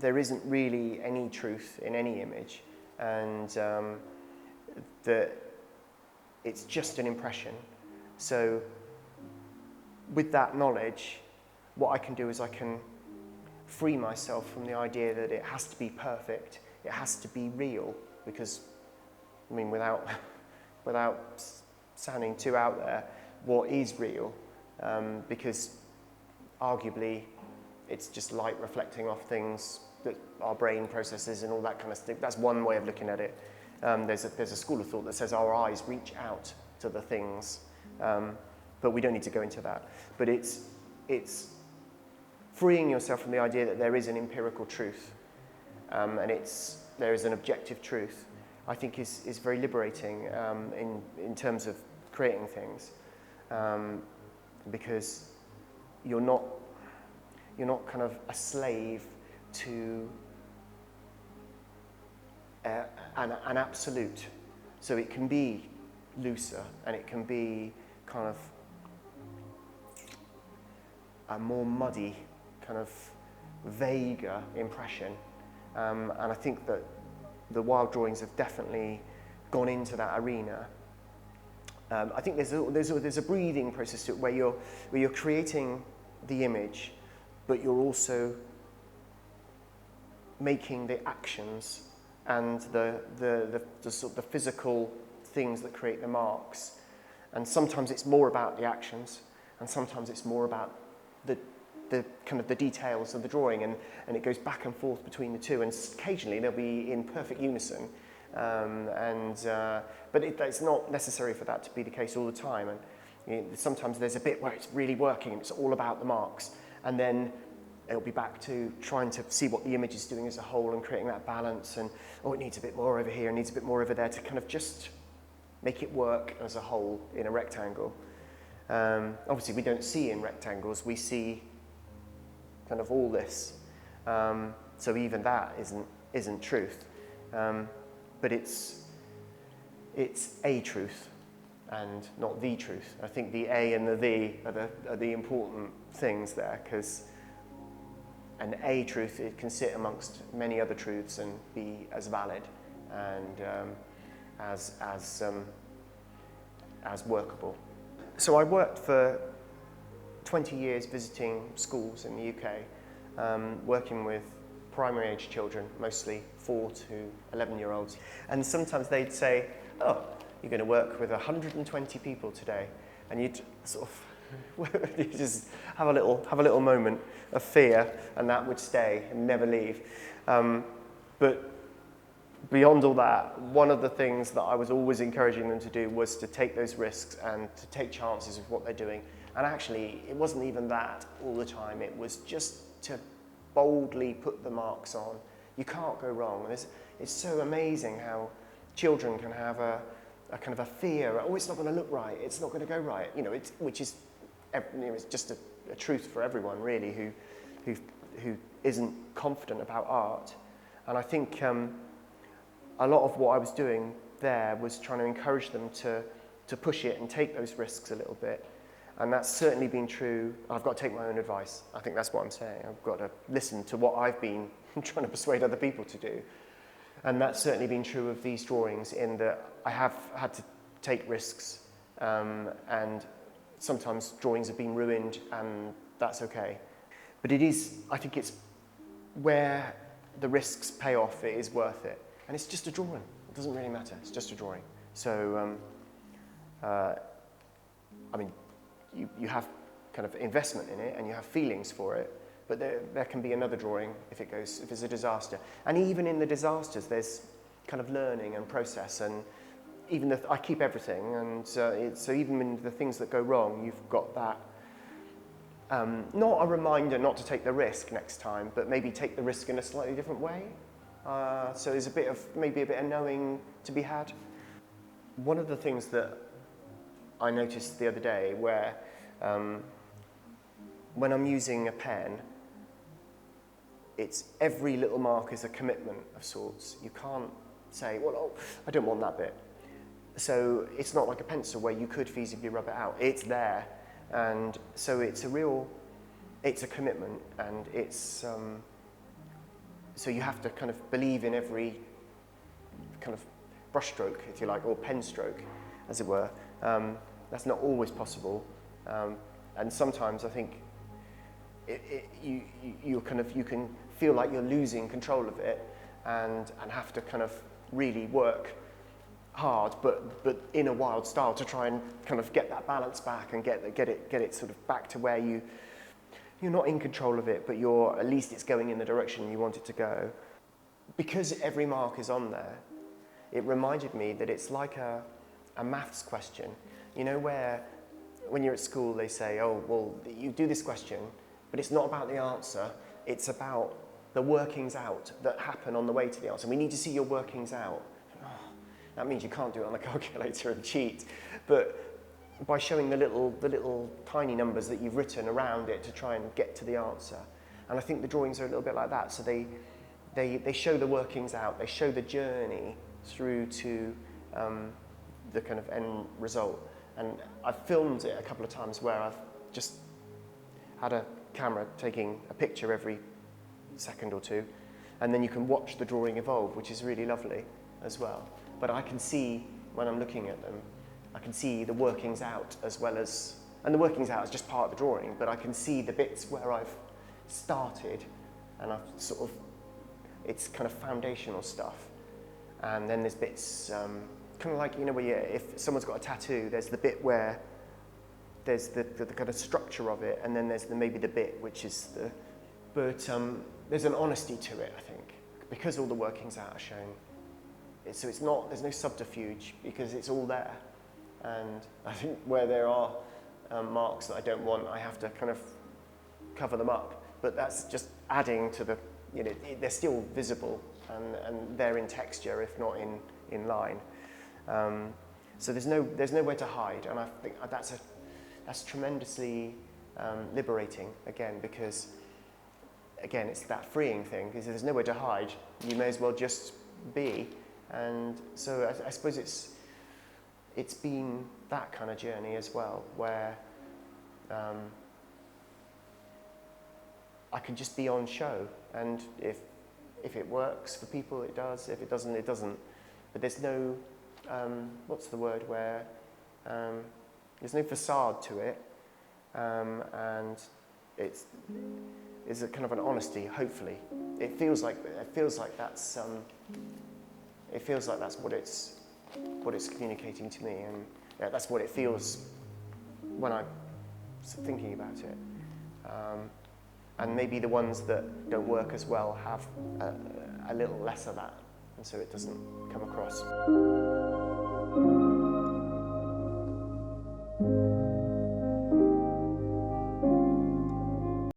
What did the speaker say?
there isn't really any truth in any image, and that it's just an impression. So with that knowledge, what I can do is I can free myself from the idea that it has to be perfect, it has to be real, because, I mean, without sounding too out there, what is real? Because arguably it's just light reflecting off things that our brain processes and all that kind of stuff. That's one way of looking at it. There's a school of thought that says our eyes reach out to the things, but we don't need to go into that. But it's freeing yourself from the idea that there is an empirical truth, and there is an objective truth, I think is very liberating in terms of creating things, because you're not kind of a slave to an absolute. So it can be looser, and it can be kind of a more muddy, kind of vaguer impression. And I think that the wild drawings have definitely gone into that arena. I think there's a breathing process to it where you're creating the image, but you're also making the actions and the sort of the physical things that create the marks. And sometimes it's more about the actions, and sometimes it's more about the kind of the details of the drawing, and it goes back and forth between the two, and occasionally they'll be in perfect unison, but it's not necessary for that to be the case all the time. And sometimes there's a bit where it's really working and it's all about the marks, and then it'll be back to trying to see what the image is doing as a whole and creating that balance, and it needs a bit more over here, it needs a bit more over there, to kind of just make it work as a whole in a rectangle. Obviously we don't see in rectangles, we see kind of all this, so even that isn't truth, but it's a truth and not the truth. I think the a and the are the important things there, because an a truth, it can sit amongst many other truths and be as valid and as workable. So I worked for 20 years visiting schools in the UK, working with primary age children, mostly 4 to 11-year-olds. And sometimes they'd say, "Oh, you're going to work with 120 people today," and you'd sort of you just have a little moment of fear, and that would stay and never leave. But beyond all that, one of the things that I was always encouraging them to do was to take those risks and to take chances with what they're doing. And actually, it wasn't even that all the time. It was just to boldly put the marks on. You can't go wrong. It's so amazing how children can have a kind of a fear. Oh, it's not going to look right. It's not going to go right. Which is, it's just a truth for everyone really who isn't confident about art. And I think a lot of what I was doing there was trying to encourage them to push it and take those risks a little bit. And that's certainly been true. I've got to take my own advice. I think that's what I'm saying. I've got to listen to what I've been trying to persuade other people to do. And that's certainly been true of these drawings, in that I have had to take risks, and sometimes drawings have been ruined, and that's okay. But I think it's where the risks pay off, it is worth it. And it's just a drawing. It doesn't really matter. It's just a drawing. So, I mean, you have kind of investment in it and you have feelings for it, but there can be another drawing if it's a disaster. And even in the disasters, there's kind of learning and process, and even I keep everything, and so even in the things that go wrong, you've got that, not a reminder not to take the risk next time, but maybe take the risk in a slightly different way. So there's maybe a bit of knowing to be had. One of the things that I noticed the other day, where when I'm using a pen, it's every little mark is a commitment of sorts. You can't say, well, I don't want that bit. So it's not like a pencil where you could feasibly rub it out. It's there, and so it's a commitment, and it's So you have to kind of believe in every kind of brushstroke, if you like, or pen stroke, as it were. That's not always possible, and sometimes I think you can feel like you're losing control of it, and have to kind of really work hard, but in a wild style, to try and kind of get that balance back and get it sort of back to where you're not in control of it, but at least it's going in the direction you want it to go. Because every mark is on there, it reminded me that it's like a maths question. You know, where when you're at school they say, oh, well, you do this question, but it's not about the answer, it's about the workings out that happen on the way to the answer. We need to see your workings out. Oh, that means you can't do it on a calculator and cheat, but by showing the little tiny numbers that you've written around it to try and get to the answer. And I think the drawings are a little bit like that. So they show the workings out, they show the journey through to the kind of end result. And I've filmed it a couple of times where I've just had a camera taking a picture every second or two, and then you can watch the drawing evolve, which is really lovely as well. But I can see, when I'm looking at them, I can see the workings out as well as, and the workings out is just part of the drawing, but I can see the bits where I've started, and I've sort of, it's kind of foundational stuff. And then there's bits, kind of like, you know, where if someone's got a tattoo, there's the bit where there's the kind of structure of it, and then there's maybe the bit which is the, but there's an honesty to it, I think, because all the workings out are shown. So it's not, there's no subterfuge, because it's all there. And I think where there are marks that I don't want, I have to kind of cover them up. But that's just adding to the, you know, they're still visible, and they're in texture, if not in line. So there's nowhere to hide, and I think that's tremendously liberating, again, because again, it's that freeing thing, because there's nowhere to hide. You may as well just be. And so I suppose it's been that kind of journey as well, where I can just be on show, and if it works for people, it does. If it doesn't, it doesn't. But there's no what's the word, where there's no facade to it, and it's a kind of an honesty. Hopefully, it feels like that's what it's communicating to me, and yeah, that's what it feels when I'm thinking about it. And maybe the ones that don't work as well have a little less of that, and so it doesn't come across.